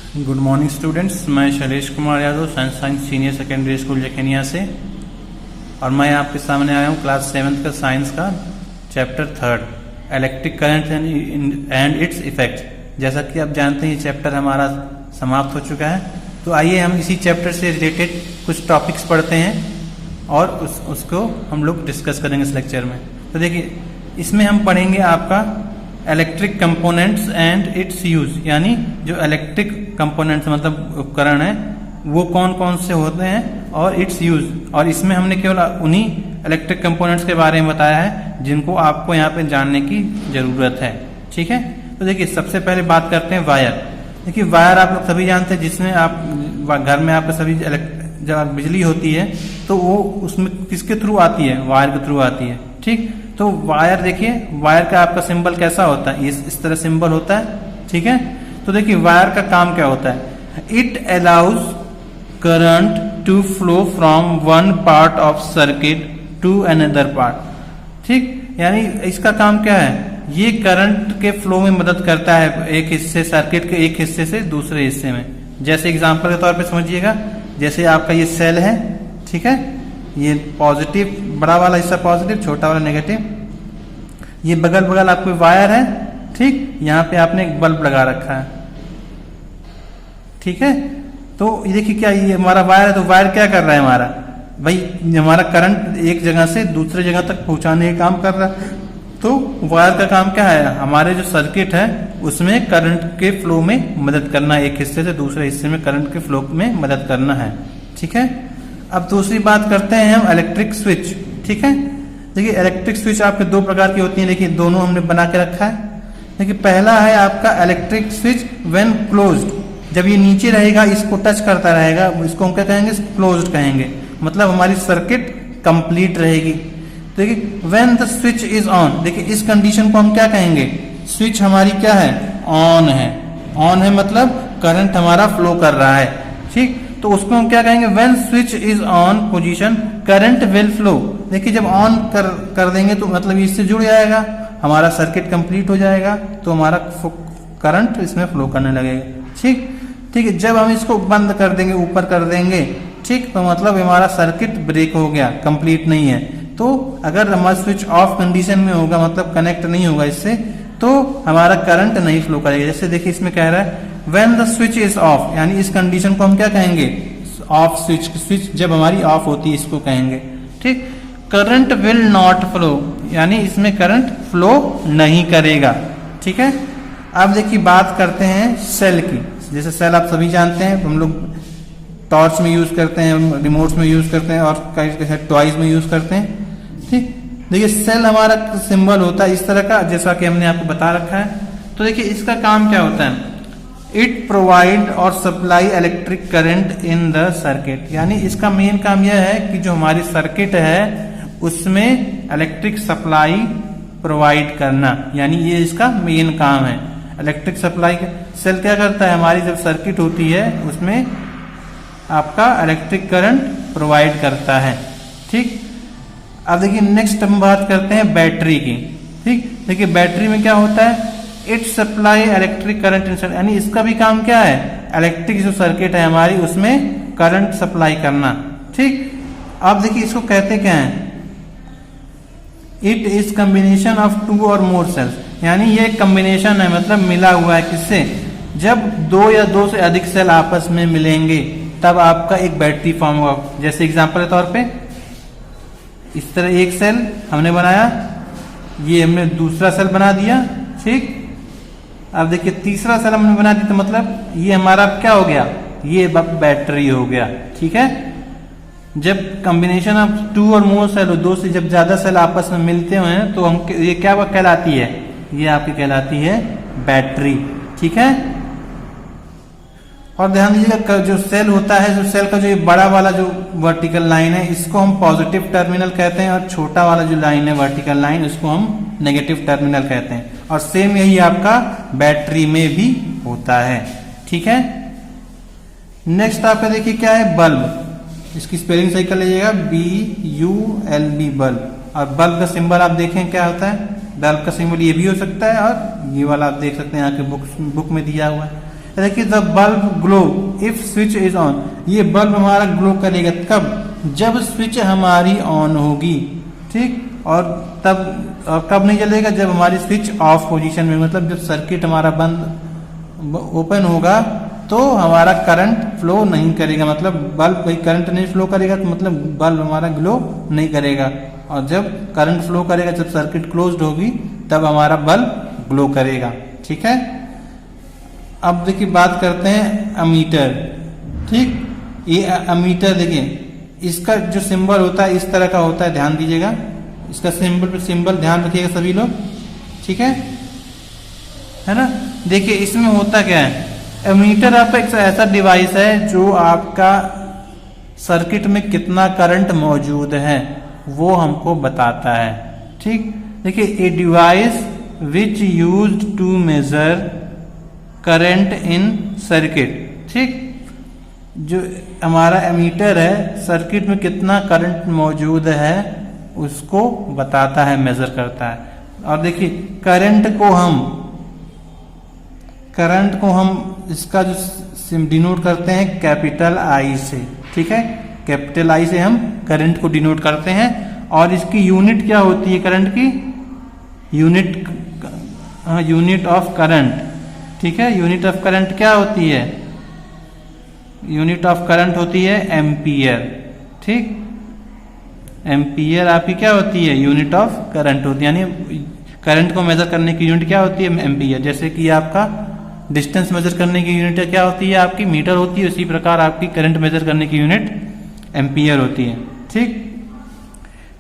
Good morning students, मैं Shailesh Kumar Yadav, science senior secondary school Jakhaniya से, और मैं आपके सामने आया हूँ क्लास 7th का साइंस का chapter 3 electric current and its effect. जैसा कि आप जानते हैं ये चैप्टर हमारा समाप्त हो चुका है, तो आइए हम इसी चैप्टर से रिलेटेड कुछ टॉपिक्स पढ़ते हैं और उसको हम लोग डिस्कस करेंगे इस लेक्चर में। तो देखिए, इसमें हम पढ़ेंगे आपका electric components and it's use, यानी जो इलेक्ट्रिक कंपोनेंट्स मतलब उपकरण है वो कौन कौन से होते हैं और इट्स यूज। और इसमें हमने केवल उन्हीं इलेक्ट्रिक कंपोनेंट्स के बारे में बताया है जिनको आपको यहाँ पे जानने की जरूरत है। ठीक है, तो देखिए सबसे पहले बात करते हैं वायर। देखिए वायर आप लोग सभी जानते हैं, जिसमें आप घर में आपका सभी जब बिजली होती है तो वो उसमें किसके थ्रू आती है, वायर के थ्रू आती है। ठीक, तो वायर देखिए, वायर का आपका सिंबल कैसा होता है, इस तरह सिंबल होता है। ठीक है, तो देखिए वायर का काम क्या होता है, it allows current to flow from one part of circuit to another part. ठीक, यानी इसका काम क्या है, ये करंट के फ्लो में मदद करता है, एक हिस्से सर्किट के एक हिस्से से दूसरे हिस्से में। जैसे एग्जांपल के तौर पे समझिएगा, जैसे आपका ये सेल है, ठीक है, ये पॉजिटिव बड़ा वाला हिस्सा पॉजिटिव, छोटा वाला नेगेटिव, ये बगल बगल आपको वायर है। ठीक, यहाँ पे आपने एक बल्ब लगा रखा है। ठीक है, तो ये देखिए क्या, ये हमारा वायर है, तो वायर क्या कर रहा है हमारा, भाई हमारा करंट एक जगह से दूसरे जगह तक पहुंचाने का काम कर रहा है। तो वायर का काम क्या है, हमारे जो सर्किट है उसमें करंट के फ्लो में मदद करना, एक हिस्से से दूसरे हिस्से में करंट के फ्लो में मदद करना है। ठीक है, अब दूसरी बात करते हैं हम इलेक्ट्रिक स्विच। ठीक है, देखिए इलेक्ट्रिक स्विच आपके दो प्रकार की होती है, देखिए दोनों हमने बना के रखा है। देखिए पहला है आपका इलेक्ट्रिक स्विच व्हेन क्लोज्ड, जब ये नीचे रहेगा इसको टच करता रहेगा, इसको हम क्या कहेंगे, क्लोज्ड कहेंगे, मतलब हमारी सर्किट कंप्लीट रहेगी। देखिए when the switch is on, देखिए इस कंडीशन को हम क्या कहेंगे, स्विच हमारी क्या है, ऑन है। ऑन है मतलब करंट हमारा फ्लो कर रहा है। ठीक, तो उसको हम क्या कहेंगे, when switch is on position current will flow. देखिए जब ऑन कर देंगे तो मतलब इससे जुड़ जाएगा, हमारा सर्किट कंप्लीट हो जाएगा, तो हमारा करंट इसमें फ्लो करने लगेगा। ठीक, ठीक है, जब हम इसको बंद कर देंगे, ऊपर कर देंगे, ठीक, तो मतलब हमारा सर्किट ब्रेक हो गया, कंप्लीट नहीं है। तो अगर हमारा स्विच ऑफ कंडीशन में होगा, मतलब कनेक्ट नहीं होगा इससे, तो हमारा करंट नहीं फ्लो करेगा। जैसे देखिए इसमें कह रहा है when the switch is of, यानी इस कंडीशन को हम क्या कहेंगे, ऑफ स्विच, स्विच जब हमारी ऑफ होती है इसको कहेंगे। ठीक, करंट विल नॉट फ्लो, यानी इसमें करंट फ्लो नहीं करेगा। ठीक है, अब देखिए बात करते हैं सेल की। जैसे सेल आप सभी जानते हैं, हम लोग टॉर्च में यूज करते हैं, रिमोट्स में यूज करते हैं और कई टॉयज में यूज करते हैं। ठीक, देखिए सेल हमारा सिंबल होता है इस तरह का, जैसा कि हमने आपको बता रखा है। तो देखिए इसका काम क्या होता है, इट प्रोवाइड और supply electric current in the circuit, यानी इसका मेन काम यह है कि जो हमारी सर्किट है उसमें इलेक्ट्रिक सप्लाई प्रोवाइड करना, यानी ये इसका मेन काम है, इलेक्ट्रिक सप्लाई। सेल क्या करता है, हमारी जब सर्किट होती है उसमें आपका इलेक्ट्रिक करंट प्रोवाइड करता है। ठीक, अब देखिए नेक्स्ट हम बात करते हैं बैटरी की। ठीक, देखिए बैटरी में क्या होता है, इट सप्लाई इलेक्ट्रिक करंट, यानी इसका भी काम क्या है, इलेक्ट्रिक जो सर्किट है हमारी उसमें करंट सप्लाई करना। ठीक, अब देखिए इसको कहते क्या है, it is combination of two और मोर सेल्स, यानी ये कॉम्बिनेशन है, मतलब मिला हुआ है किससे, जब दो या दो से अधिक सेल आपस में मिलेंगे तब आपका एक बैटरी फॉर्म होगा। जैसे एग्जांपल के तौर पे इस तरह एक सेल हमने बनाया, ये हमने दूसरा सेल बना दिया। ठीक, अब देखिए तीसरा सेल हमने बना दिया, तो मतलब ये हमारा क्या हो गया, ये बैटरी हो गया। ठीक है, जब कॉम्बिनेशन ऑफ टू और मोर सेल, दो से जब ज्यादा सेल आपस में मिलते हैं तो हम ये क्या कहलाती है, ये आपकी कहलाती है बैटरी। ठीक है, और ध्यान दीजिएगा जो सेल होता है, जो सेल का जो ये बड़ा वाला जो वर्टिकल लाइन है इसको हम पॉजिटिव टर्मिनल कहते हैं, और छोटा वाला जो लाइन है वर्टिकल लाइन उसको हम नेगेटिव टर्मिनल कहते हैं। और सेम यही आपका बैटरी में भी होता है। ठीक है, नेक्स्ट आपका देखिए क्या है, बल्ब। इसकी स्पेलिंग सही कर लीजिएगा, BULB बल्ब। और बल्ब का सिंबल आप देखें क्या होता है, बल्ब का सिंबल ये भी हो सकता है और ये वाला आप देख सकते हैं यहाँ के बुक में दिया हुआ है। देखिए the bulb glow if switch is on, ये बल्ब हमारा ग्लो करेगा कब, जब स्विच हमारी ऑन होगी, ठीक। और तब कब नहीं जलेगा, जब हमारी स्विच ऑफ पोजीशन में, मतलब जब सर्किट हमारा बंद ओपन होगा तो हमारा करंट फ्लो नहीं करेगा, मतलब बल्ब कोई करंट नहीं फ्लो करेगा तो मतलब बल्ब हमारा ग्लो नहीं करेगा। और जब करंट फ्लो करेगा, जब सर्किट क्लोज्ड होगी, तब हमारा बल्ब ग्लो करेगा, ठीक है। अब देखिए बात करते हैं अमीटर, ठीक। ये अमीटर देखिए, इसका जो सिंबल होता है इस तरह का होता है, ध्यान दीजिएगा, इसका सिंबल ध्यान रखिएगा सभी लोग, ठीक है ना। देखिए इसमें होता क्या है, एमीटर आपका एक ऐसा डिवाइस है जो आपका सर्किट में कितना करंट मौजूद है वो हमको बताता है, ठीक। देखिए a device which used to measure current in circuit, ठीक। जो हमारा एमीटर है सर्किट में कितना करंट मौजूद है उसको बताता है, मेजर करता है। और देखिए करंट को हम इसका जो डिनोट करते हैं कैपिटल आई से, ठीक है। कैपिटल आई से हम करंट को डिनोट करते हैं। और इसकी यूनिट क्या होती है करंट की, यूनिट ऑफ करंट, ठीक है। यूनिट ऑफ करंट क्या होती है, यूनिट ऑफ करंट होती है एम्पियर, ठीक। एम्पियर आपकी क्या होती है, यूनिट ऑफ करंट होती है, यानी करंट को मेजर करने की यूनिट क्या होती है, एम्पियर। जैसे कि आपका डिस्टेंस मेजर करने की यूनिट क्या होती है, आपकी मीटर होती है, उसी प्रकार आपकी करंट मेजर करने की यूनिट एम्पियर होती है, ठीक।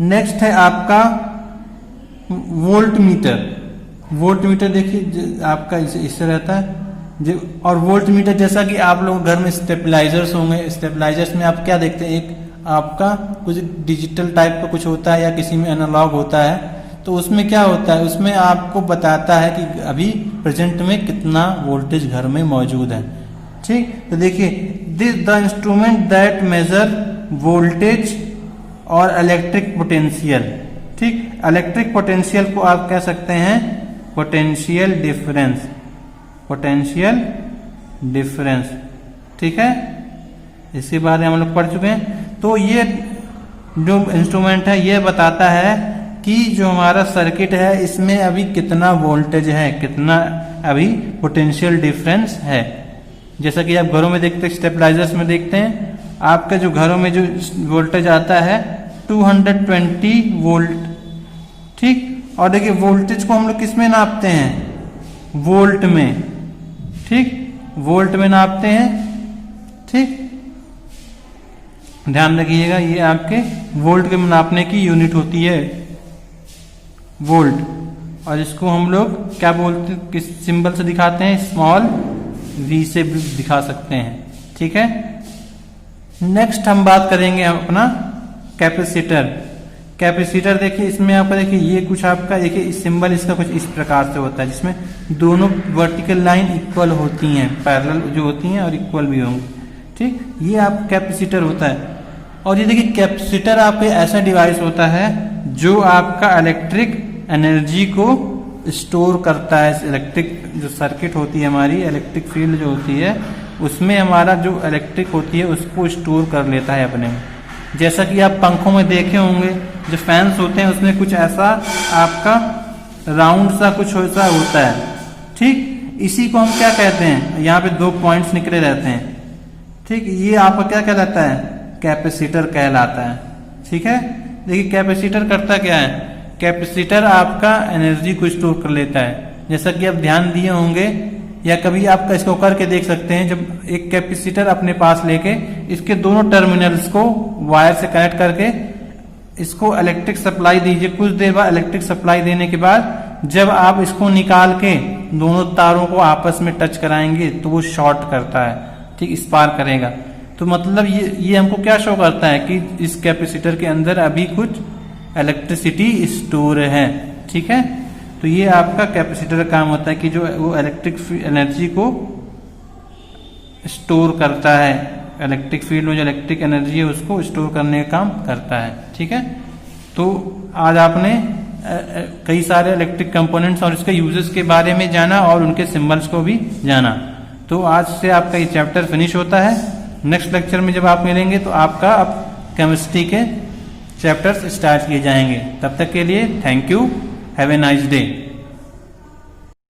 नेक्स्ट है आपका वोल्ट मीटर। वोल्ट मीटर देखिए आपका इससे रहता है और वोल्ट मीटर जैसा कि आप लोग घर में स्टेबलाइजर्स होंगे, स्टेबलाइजर्स में आप क्या देखते हैं, एक आपका कुछ डिजिटल टाइप का कुछ होता है या किसी में एनालॉग होता है, तो उसमें क्या होता है, उसमें आपको बताता है कि अभी प्रेजेंट में कितना वोल्टेज घर में मौजूद है, ठीक। तो देखिए this the instrument that measure voltage और इलेक्ट्रिक पोटेंशियल, ठीक। इलेक्ट्रिक पोटेंशियल को आप कह सकते हैं पोटेंशियल डिफरेंस, पोटेंशियल डिफरेंस, ठीक है। इसके बारे में हम लोग पढ़ चुके हैं। तो ये जो इंस्ट्रूमेंट है ये बताता है कि जो हमारा सर्किट है इसमें अभी कितना वोल्टेज है, कितना अभी पोटेंशियल डिफरेंस है। जैसा कि आप घरों में देखते हैं, स्टेबलाइजर्स में देखते हैं, आपका जो घरों में जो वोल्टेज आता है 220 वोल्ट, ठीक। और देखिए वोल्टेज को हम लोग किस में नापते हैं, वोल्ट में, ठीक, वोल्ट में नापते हैं, ठीक। ध्यान रखिएगा ये आपके वोल्ट के नापने की यूनिट होती है, वोल्ट। और इसको हम लोग क्या बोलते हैं, किस सिंबल से दिखाते हैं, स्मॉल v से भी दिखा सकते हैं, ठीक है। नेक्स्ट हम बात करेंगे अपना कैपेसिटर। कैपेसिटर देखिए इसमें आपका देखिए ये कुछ आपका देखिए इस सिंबल इसका कुछ इस प्रकार से होता है, जिसमें दोनों वर्टिकल लाइन इक्वल होती हैं, पैरेलल जो होती हैं और इक्वल भी होंगी, ठीक। ये आप कैपेसिटर होता है। और ये देखिए कैपेसिटर आपके ऐसा डिवाइस होता है जो आपका इलेक्ट्रिक एनर्जी को स्टोर करता है। इलेक्ट्रिक जो सर्किट होती है हमारी, इलेक्ट्रिक फील्ड जो होती है उसमें हमारा जो इलेक्ट्रिक होती है उसको स्टोर कर लेता है अपने में। जैसा कि आप पंखों में देखे होंगे, जो फैंस होते हैं उसमें कुछ ऐसा आपका राउंड सा कुछ ऐसा होता है, ठीक। इसी को हम क्या कहते हैं, यहाँ पे 2 पॉइंट्स निकले रहते हैं, ठीक। ये आपका क्या कहलाता है, कैपेसिटर कहलाता है, ठीक है। देखिए कैपेसिटर करता क्या है, कैपेसिटर आपका एनर्जी को स्टोर कर लेता है। जैसा कि आप ध्यान दिए होंगे या कभी आप इसको करके देख सकते हैं, जब एक कैपेसिटर अपने पास लेके इसके दोनों टर्मिनल्स को वायर से कनेक्ट करके इसको इलेक्ट्रिक सप्लाई दीजिए, कुछ देर बाद इलेक्ट्रिक सप्लाई देने के बाद जब आप इसको निकाल के दोनों तारों को आपस में टच कराएंगे तो वो शॉर्ट करता है, ठीक, स्पार्क करेगा। तो मतलब ये हमको क्या शो करता है कि इस कैपेसिटर के अंदर अभी कुछ इलेक्ट्रिसिटी स्टोर है, ठीक है। तो ये आपका कैपेसिटर का काम होता है कि जो वो इलेक्ट्रिक एनर्जी को स्टोर करता है, इलेक्ट्रिक फील्ड में जो इलेक्ट्रिक एनर्जी है उसको स्टोर करने का काम करता है, ठीक है। तो आज आपने कई सारे इलेक्ट्रिक कंपोनेंट्स और इसके यूजेस के बारे में जाना और उनके सिंबल्स को भी जाना। तो आज से आपका ये चैप्टर फिनिश होता है। नेक्स्ट लेक्चर में जब आप मिलेंगे तो आपका अब केमिस्ट्री के चैप्टर्स स्टार्ट किए जाएंगे। तब तक के लिए thank you, have a nice day.